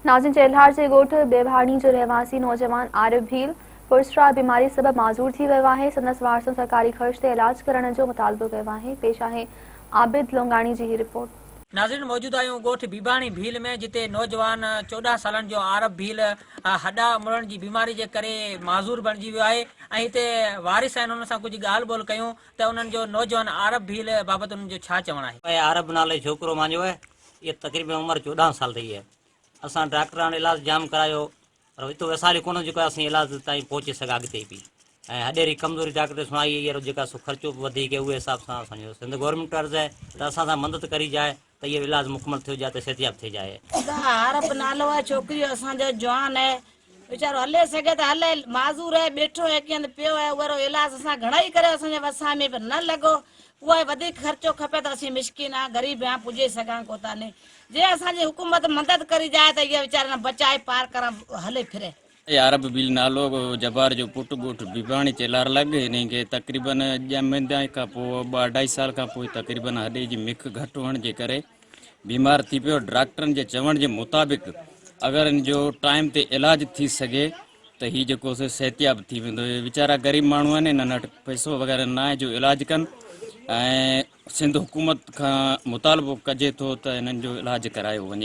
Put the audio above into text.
नाज़िन चेल्हार जे ॻोठ बेभाणी जो रहवासी नौजवान आरिफ भील पुरस्राव बीमारी सबब माज़ूर थी वियो आहे। संदसि वारसनि सरकारी ख़र्च ते इलाज करण जो मुतालबो कयो आहे। पेश आहे आबिद लोंगाणी जी ही रिपोर्ट। नाज़रीन मौजूद आहियूं ॻोठ बीबाणी भील में, जिते नौजवान 14 सालनि जो आरब भील हॾा मुड़ण जी बीमारी जे करे माज़ूर बणिजी वियो आहे ऐं हिते वारिस आहिनि। उन सां कुझु ॻाल्हि ॿोल कयूं त उन्हनि जो नौजवान आरब भील बाबति उन्हनि जो छा चवणु आहे। आरब नाले छोकिरो मुंहिंजो आहे। ये तक़रीबन उम्र 14 साल रही है। असां डॉक्टर इलाज जाम करायो पर हितो वसाले कोन जेको असीं इलाज ताईं पहुची सघा अॻिते बि ऐं हॾेरी कमज़ोरी डॉक्टर सुणाई हींअर जेका ख़र्चो बि वधीक उहे हिसाब सां असांजो सिंध गवर्नमेंट अर्ज़ु आहे त असां सां मदद करी जाए त इहो इलाज मुकमल थियो जाए त सिहतयाब थी जाए। आरब नालो आहे, छोकिरी असांजो जवान आहे, वीचारो हले सघे त हले, माज़ूर आहे, ॿेठो आहे, कीअं पियो आहे। उहो इलाज असां घणा ई करे असांजे वसां में पर न लॻो। उहा वधीक ख़र्चो खपे त असीं मिसकिन आहे, ग़रीब आहियां, पुॼे सघां कोन्हे। जे असांजी हुकूमत मदद करी जाए त इहा वीचारा बचाए पार करण हले फिरे। आरब भील नालो जबार जो पुट ॻोठ बीबाणी चेलार लॻ हिन खे तक़रीबन ॼमंदे खां पोइ 2-2.5 साल खां पोइ तक़रीबन हॾे जी मिख घटि हुअण जे करे बीमार थी पियो। डॉक्टरनि जे चवण जे मुताबिक़ अगरि इन जो टाइम ते इलाज थी सघे त हीउ जेको सिहतयाब थी वेंदो। वीचारा ग़रीब माण्हू आहिनि, हिननि वटि पैसो वग़ैरह न आहे जो इलाज कनि ऐं सिंध हुकूमत खां मुतालबो कजे थो त हिननि जो इलाज करायो वञे।